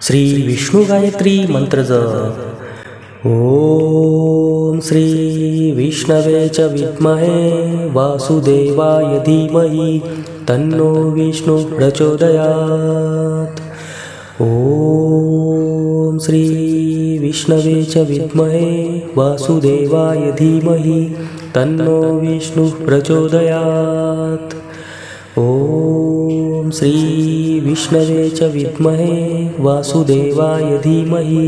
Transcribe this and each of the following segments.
श्री विष्णु गायत्री मंत्र जप। ओम श्री विष्णवे च विद्महे वासुदेवाय धीमहि तन्नो विष्णु प्रचोदयात्। ओम श्री विष्णवे च विद्महे वासुदेवाय धीमहि तन्नो विष्णु प्रचोदयात्। ओम श्री विष्णवे च विद्महे वासुदेवाय धीमहि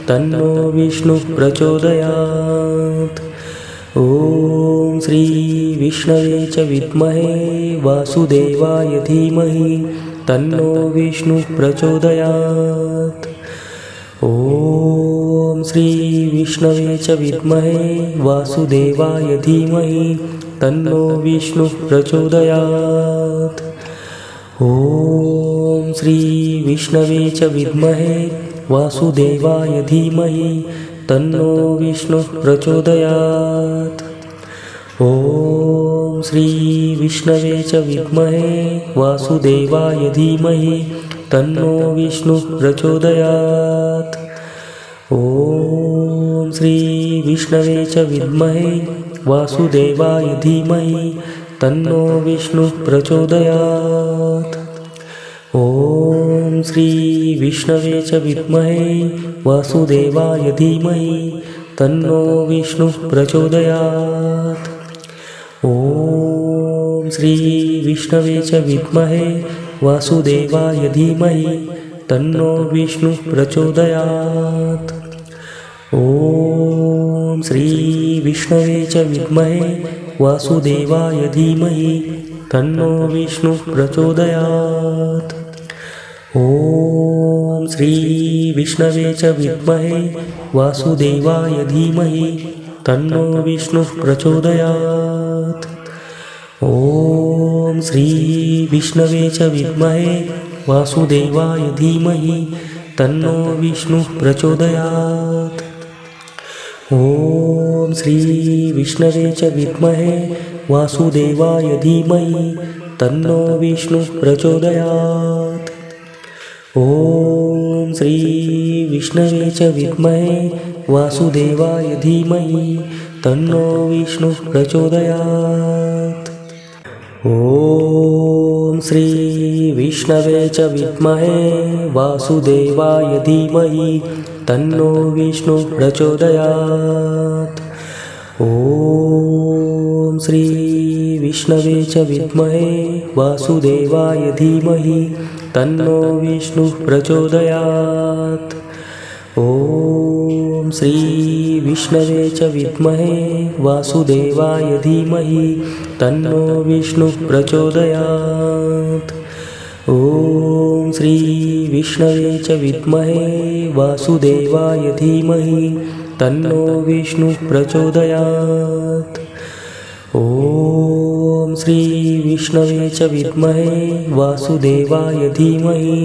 तन्नो विष्णु प्रचोदयात्। ओम श्री विष्णवे च विद्महे वासुदेवाय धीमहि तन्नो विष्णु प्रचोदयात्। ओम श्री विष्णवे च विद्महे वासुदेवाय धीमहि तन्नो विष्णु प्रचोदयात्। ओम श्री विष्णवे च विद्महे वासुदेवाय धीमहि तन्नो विष्णु प्रचोदयात्। ओम श्री विष्णवे च विद्महे वासुदेवाय धीमहि तन्नो विष्णु प्रचोदयात्। ओम श्री विष्णवे च विद्महे वासुदेवाय धीमहि तन्नो विष्णु प्रचोदयात्। ओम श्री विष्णवे च विद्महे वासुदेवाय धीमहि तन्नो विष्णु प्रचोदयात्। ओम श्री विष्णवे च विद्महे वासुदेवाय धीमहि तन्नो विष्णु प्रचोदयात्। ओम श्री विष्णवे च विद्महे वासुदेवाय धीमहि तन्नो विष्णु प्रचोदयात्। ओम श्री विष्णवे च विद्महे वासुदेवाय धीमहि तन्नो विष्णु प्रचोदयात्। ओम श्री विष्णवे च विद्महे वासुदेवाय धीमहि तन्नो विष्णु प्रचोदयात्। ओम श्री विष्णवे च विद्महे वासुदेवाय धीमहि तन्नो विष्णु प्रचोदयात्। ओम श्री विष्णवे च विद्महे वासुदेवाय धीमहि तन्नो विष्णु प्रचोदयात्। ओम श्री विष्णवे च विद्महे वासुदेवाय धीमहि तन्नो विष्णु प्रचोदयात्। ओम श्री विष्णवे च विद्महे वासुदेवाय धीमहि तन्नो विष्णु प्रचोदयात्। ओम श्री विष्णवे च विद्महे वासुदेवाय धीमहि तन्नो विष्णु प्रचोदयात्। ओम श्री विष्णवे च विद्महे वासुदेवाय धीमहि तन्नो विष्णु प्रचोदयात्। ओम श्री विष्णवे च विद्महे वासुदेवाय धीमहि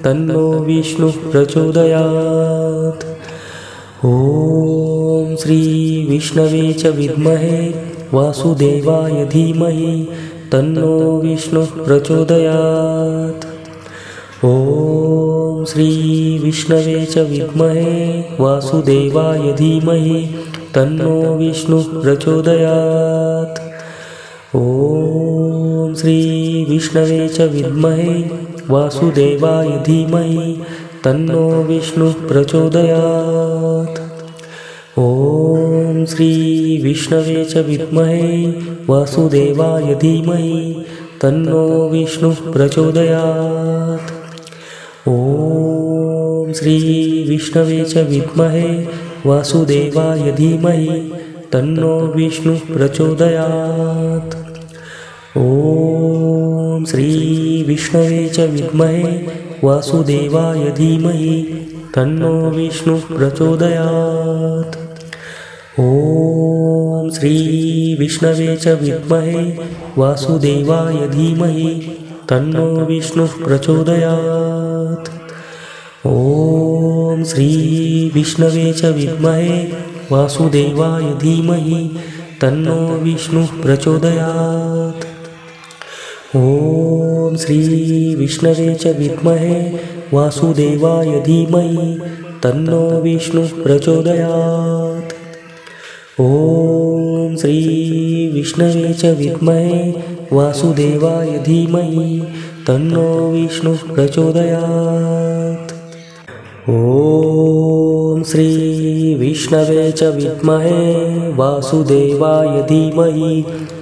तन्नो विष्णु प्रचोदयात्। ओम श्री विष्णवे च विद्महे वासुदेवाय धीमहि तन्नो विष्णु प्रचोदयात्। ओम श्री विष्णवे च विद्महे वासुदेवाय धीमहि तन्नो विष्णु प्रचोदयात्। ओम श्री विष्णवे च विद्महे वासुदेवाय धीमहि तन्नो विष्णु प्रचोदयात्। ओम श्री विष्णवे च विद्महे वासुदेवाय धीमहि तन्नो विष्णु प्रचोदयात्। ओम श्री विष्णवे च विद्महे वासुदेवाय धीमहि तन्नो विष्णु प्रचोदयात्। ओम श्री विष्णवे च विद्महे वासुदेवाय धीमहि तन्नो विष्णु प्रचोदयात्। ओम श्री विष्णवे च विद्महे वासुदेवाय धीमहि तन्नो विष्णु प्रचोदयात्। ओम श्री विष्णवे च विद्महे वासुदेवाय धीमहि तन्नो विष्णु प्रचोदयात्। ओम श्री विष्णवे च विद्महे वासुदेवाय धीमहि तन्नो विष्णुः प्रचोदयात्। ॐ श्री विष्णवे च विद्महे वासुदेवाय धीमहि तन्नो विष्णुः प्रचोदयात्। ॐ श्री विष्णवे च विद्महे वासुदेवाय धीमहि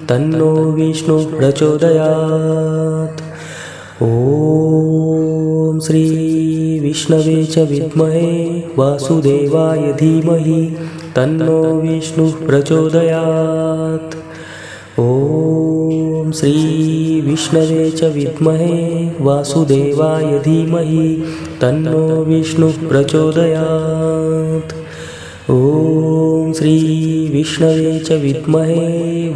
तन्नो विष्णुः प्रचोदयात्। ॐ श्री विष्णवे च विद्महे वासुदेवाय धीमहि तन्नो विष्णुः प्रचोदयात्। ॐ श्री विष्णवे च विद्महे वासुदेवाय धीमहि तन्नो विष्णुः प्रचोदयात्। ॐ श्री विष्णवे च विद्महे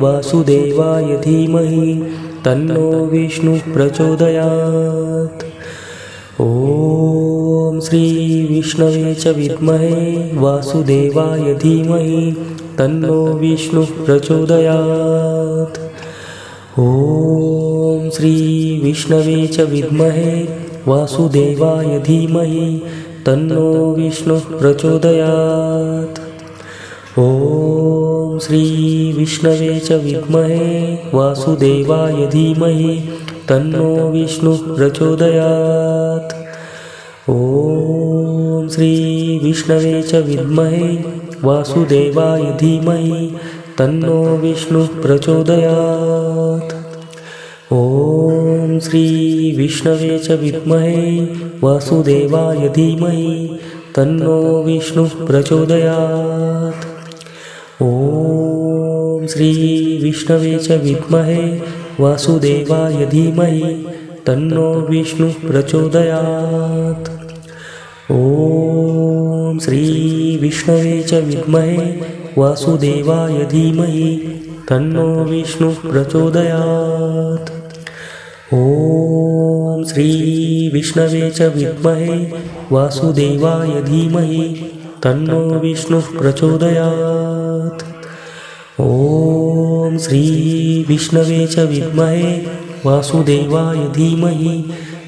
वासुदेवाय धीमहि तन्नो विष्णुः प्रचोदयात्। ॐ श्री विष्णवे च विद्महे वासुदेवाय धीमहि तन्नो विष्णुः प्रचोदयात्। ॐ श्री विष्णवे च विद्महे वासुदेवाय धीमहि तन्नो विष्णुः प्रचोदयात्। ॐ श्री विष्णवे च विद्महे वासुदेवाय धीमहि तन्नो विष्णुः प्रचोदयात्। ॐ श्री विष्णवे च विद्महे वासुदेवाय धीमहि तन्नो विष्णुः प्रचोदयात्। ॐ श्री विष्णवे च विद्महे वासुदेवाय धीमहि तन्नो विष्णुः प्रचोदयात्। ॐ श्री विष्णवे च विद्महे वासुदेवाय धीमहि तन्नो विष्णुः प्रचोदयात्। ॐ श्री विष्णवे च विद्महे वासुदेवाय धीमहि तन्नो विष्णुः प्रचोदयात्। ॐ श्री विष्णवे च विद्महे वासुदेवाय धीमहि तन्नो विष्णुः प्रचोदयात्। ॐ श्री विष्णवे च विद्महे वासुदेवाय धीमहि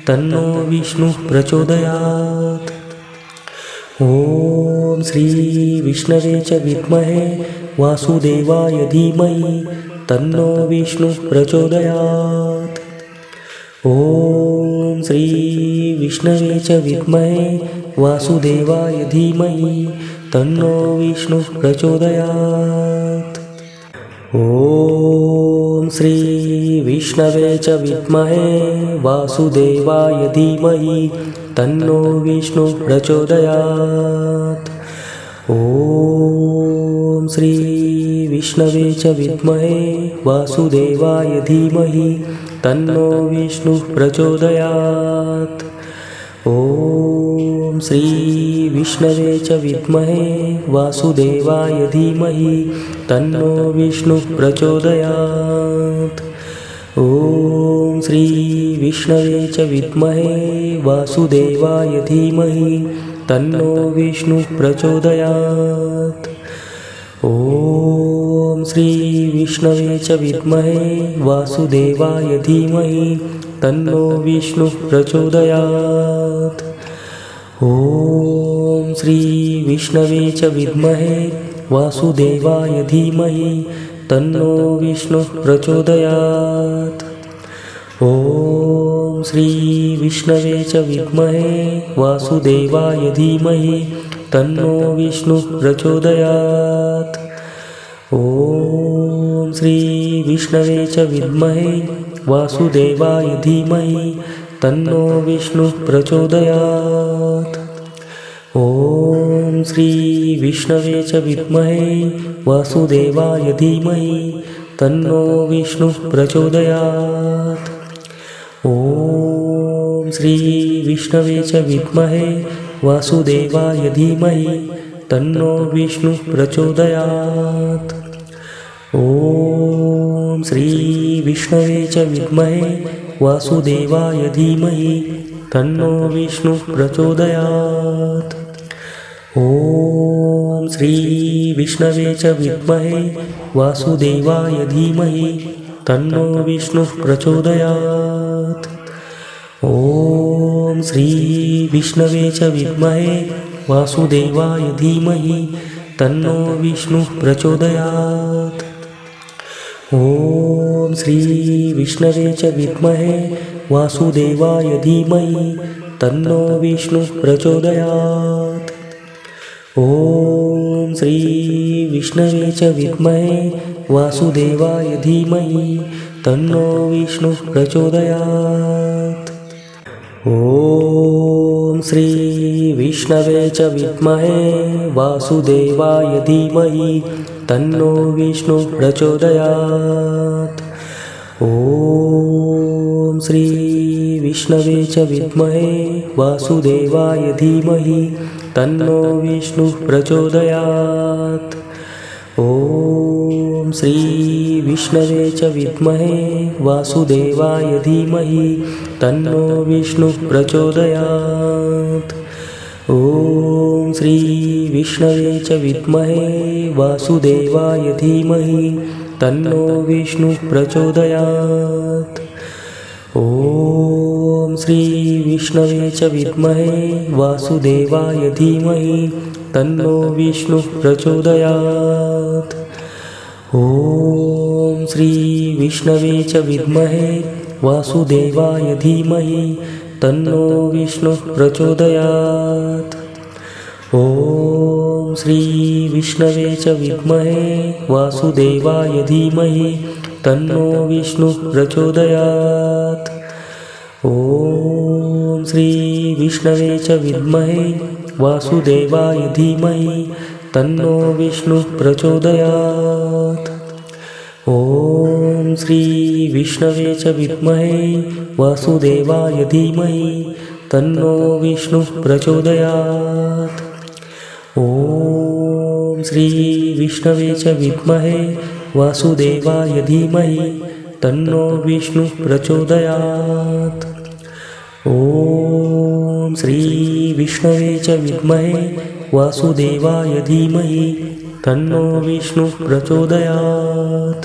तन्नो विष्णुः प्रचोदयात्। ॐ श्री विष्णवे च विद्महे वासुदेवाय धीमहि तन्नो विष्णुः प्रचोदयात्। ॐ श्री विष्णवे च विद्महे वासुदेवाय धीमहि तन्नो विष्णुः प्रचोदयात्। ॐ श्री विष्णवे च विद्महे वासुदेवाय धीमहि तन्नो विष्णुः प्रचोदयात्। ॐ श्री विष्णवे च विद्महे वासुदेवाय धीमहि तन्नो विष्णुः प्रचोदयात्। ॐ श्री विष्णवे च विद्महे वासुदेवाय धीमहि तन्नो विष्णुः प्रचोदयात्। ॐ श्री विष्णवे च विद्महे वासुदेवाय धीमहि तन्नो विष्णुः प्रचोदयात्। ॐ श्री विष्णवे च विद्महे वासुदेवाय धीमहि तन्नो विष्णुः प्रचोदयात्। ॐ श्री विष्णवे च विद्महे वासुदेवाय धीमहि तन्नो विष्णुः प्रचोदयात्। ॐ श्री विष्णवे च विद्महे वासुदेवाय धीमहि तन्नो विष्णुः प्रचोदयात्। ॐ श्री विष्णवे च विद्महे वासुदेवाय धीमहि तन्नो विष्णुः प्रचोदयात्। ॐ श्री विष्णवे च विद्महे वासुदेवाय धीमहि तन्नो विष्णुः प्रचोदयात्। ॐ श्री विष्णवे च विद्महे वासुदेवाय धीमहि तन्नो विष्णुः प्रचोदयात्। ॐ श्री विष्णवे च विद्महे वासुदेवाय धीमहि तन्नो विष्णुः प्रचोदयात्। ॐ श्री विष्णवे च विद्महे वासुदेवाय धीमहि तन्नो विष्णुः प्रचोदयात्। ॐ ॐ श्रीविष्णवे च विद्महे वासुदेवाय धीमहि तन्नो विष्णुः प्रचोदयात्। ॐ श्रीविष्णवे च विद्महे वासुदेवाय धीमहि तन्नो विष्णुः प्रचोदयात्। ॐ श्रीविष्णवे च विद्महे वासुदेवाय धीमहि तन्नो विष्णुः प्रचोदयात्। ॐ श्रीविष्णवे च विद्महे वासुदेवाय धीमहि तन्नो विष्णुः प्रचोदयात्। ॐ श्रीविष्णवे च विद्महे वासुदेवाय धीमहि तन्नो विष्णुः प्रचोदयात्। ॐ श्रीविष्णवे च विद्महे वासुदेवाय धीमहि तन्नो विष्णुः प्रचोदयात्। ॐ श्रीविष्णवे च विद्महे वासुदेवाय धीमहि तन्नो विष्णुः प्रचोदयात्। ॐ श्रीविष्णवे च विद्महे वासुदेवाय धीमहि तन्नो विष्णुः प्रचोदयात्। ॐ श्रीविष्णवे च विद्महे वासुदेवाय धीमहि तन्नो विष्णुः प्रचोदयात्। ॐ श्रीविष्णवे च विद्महे वासुदेवाय धीमहि तन्नो विष्णुः प्रचोदयात्। ॐ श्रीविष्णवे च विद्महे वासुदेवाय धीमहि तन्नो विष्णुः प्रचोदयात्। ॐ श्रीविष्णवे च विद्महे वासुदेवाय धीमहि तन्नो विष्णुः प्रचोदयात्। ॐ श्रीविष्णवे च विद्महे वासुदेवाय धीमहि तन्नो विष्णुः प्रचोदयात्। ॐ श्रीविष्णवे च विद्महे वासुदेवाय धीमहि तन्नो विष्णुः प्रचोदयात्।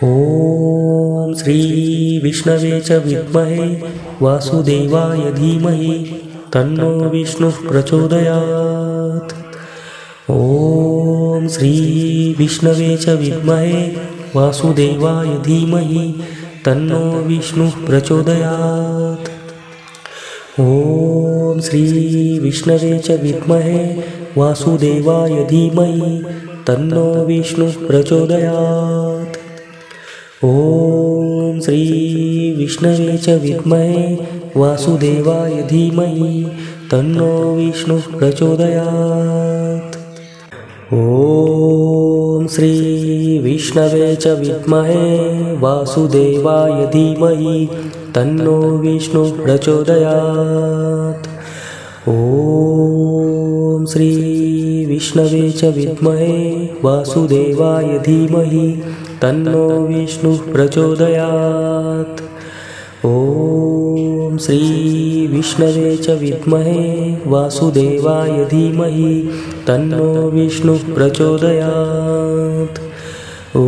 ॐ श्रीविष्णवे च विद्महे वासुदेवाय धीमहि तन्नो विष्णुः प्रचोदयात्। ॐ श्रीविष्णवे च विद्महे वासुदेवाय धीमहि तन्नो विष्णुः प्रचोदयात्। ॐ श्रीविष्णवे च विद्महे वासुदेवाय धीमहि तन्नो विष्णुः प्रचोदयात्। ॐ श्रीविष्णवे च विद्महे वासुदेवाय धीमहि तन्नो विष्णुः प्रचोदयात्। ॐ श्रीविष्णवे च विद्महे वासुदेवाय धीमहि तन्नो विष्णुः प्रचोदयात्। ॐ श्रीविष्णवे च विद्महे वासुदेवाय धीमहि तन्नो विष्णुः प्रचोदयात्। ॐ श्रीविष्णवे च विद्महे वासुदेवाय धीमहि तन्नो विष्णुः प्रचोदयात्। ॐ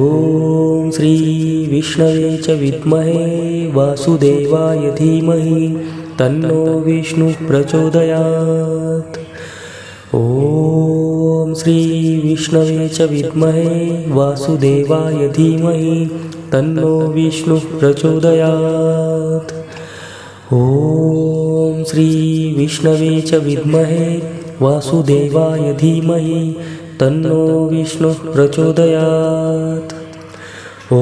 श्रीविष्णवे च विद्महे वासुदेवाय धीमहि तन्नो विष्णुः प्रचोदयात्। ॐ श्रीविष्णवे च विद्महे वासुदेवाय धीमहि तन्नो विष्णुः प्रचोदयात्। ॐ श्रीविष्णवे च विद्महे वासुदेवाय धीमहि तन्नो विष्णुः प्रचोदयात्। ॐ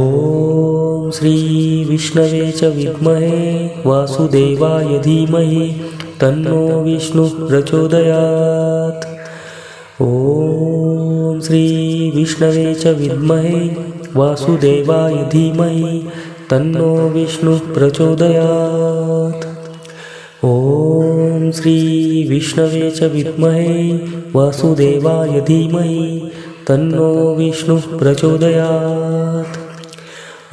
श्रीविष्णवे च विद्महे वासुदेवाय धीमहि तन्नो विष्णुः प्रचोदयात्। ॐ श्रीविष्णवे च विद्महे वासुदेवाय धीमहि तन्नो विष्णुः प्रचोदयात्। ॐ श्रीविष्णवे च विद्महे वासुदेवाय धीमहि तन्नो विष्णुः प्रचोदयात्।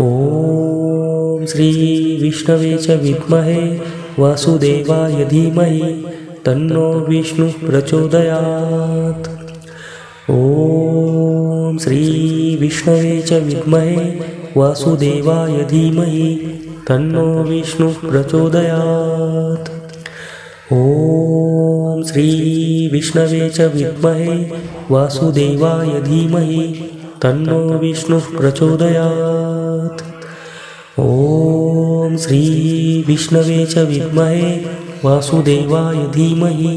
ॐ श्रीविष्णवे च विद्महे वासुदेवाय धीमहि तन्नो विष्णुः प्रचोदयात्। ॐ श्रीविष्णवे च विद्महे वासुदेवाय धीमहि तन्नो विष्णुः प्रचोदयात्। ॐ श्री विष्णवे च विद्महे वासुदेवाय धीमहि तन्नो विष्णुः प्रचोदयात्। ॐ श्री विष्णवे च विद्महे वासुदेवाय धीमहि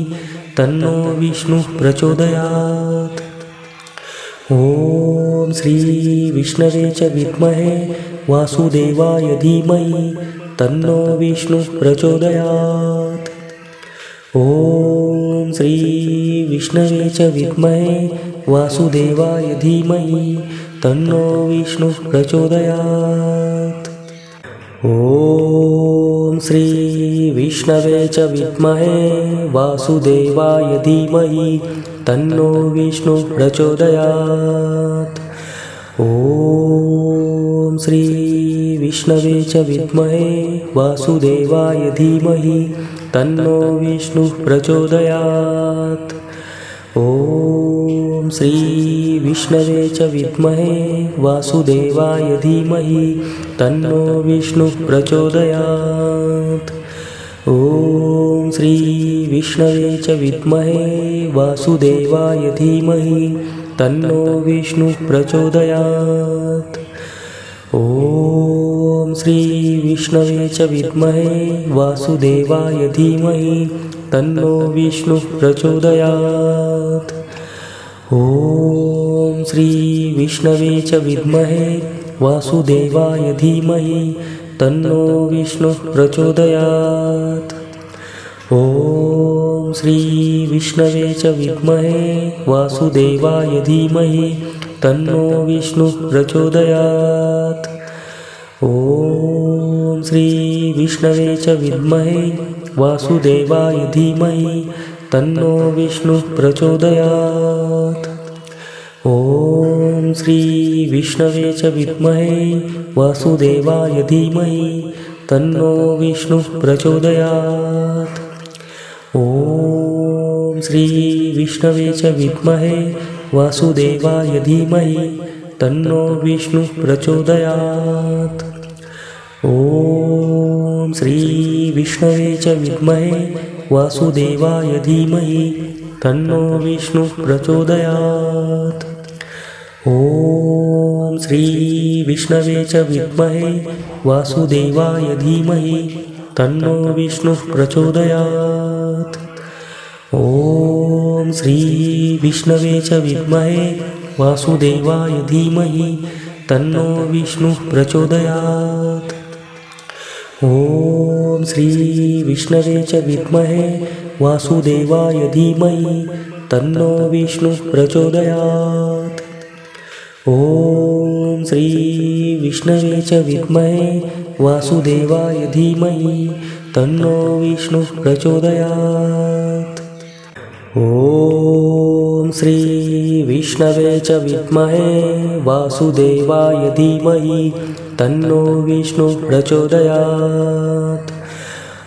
तन्नो विष्णुः प्रचोदयात्। ॐ श्री विष्णवे च विद्महे वासुदेवाय धीमहि तन्नो विष्णुः प्रचोदयात्। ॐ श्री विष्णवे च विद्महे वासुदेवाय धीमहि तन्नो विष्णुः प्रचोदयात्। ॐ श्री विष्णवे च विद्महे वासुदेवाय धीमहि तन्नो विष्णुः प्रचोदयात्। ॐ श्री विष्णवे च विद्महे वासुदेवाय धीमहि तन्नो विष्णुः प्रचोदयात्। ॐ श्री विष्णवे च विद्महे वासुदेवाय धीमहि तन्नो विष्णुः प्रचोदयात्। ॐ श्री विष्णवे च विद्महे वासुदेवाय धीमहि तन्नो विष्णुः प्रचोदयात्। ॐ श्री विष्णवे च विद्महे वासुदेवाय धीमहि तन्नो विष्णुः प्रचोदयात्। ॐ श्री विष्णवे च विद्महे वासुदेवाय धीमहि तन्नो विष्णुः प्रचोदयात्। ॐ श्री विष्णवे च विद्महे वासुदेवाय धीमहि तन्नो विष्णुः प्रचोदयात्। ॐ श्री विष्णवे च विद्महे वासुदेवाय धीमहि तन्नो विष्णुः प्रचोदयात्। ॐ श्री विष्णवे च विद्महे वासुदेवाय धीमहि तन्नो विष्णुः प्रचोदयात्। ॐ श्री विष्णवे च विद्महे वासुदेवाय धीमहि तन्नो विष्णुः प्रचोदयात्। ॐ श्री विष्णवे च विद्महे वासुदेवाय धीमहि तन्नो विष्णुः प्रचोदयात्। ॐ श्री विष्णवे च विद्महे वासुदेवाय धीमहि तन्नो विष्णुः प्रचोदयात्। ॐ श्री विष्णवे च विद्महे वासुदेवाय धीमहि तन्नो विष्णुः प्रचोदयात्। ॐ श्री विष्णवे च विद्महे वासुदेवाय धीमहि तन्नो विष्णुः प्रचोदयात्। ॐ श्री विष्णवे च विद्महे वासुदेवाय धीमहि तन्नो विष्णुः प्रचोदयात्। ॐ श्री विष्णवे च विद्महे वासुदेवाय धीमहि तन्नो विष्णुः प्रचोदयात्।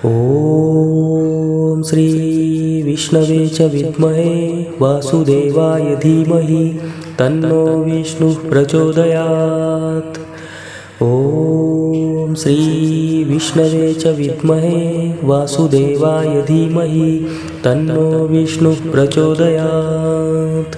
ॐ श्री विष्णवे च विद्महे वासुदेवाय धीमहि तन्नो विष्णुः प्रचोदयात्। ॐ श्री विष्णवे च विद्महे वासुदेवाय धीमहि तन्नो विष्णुः प्रचोदयात्।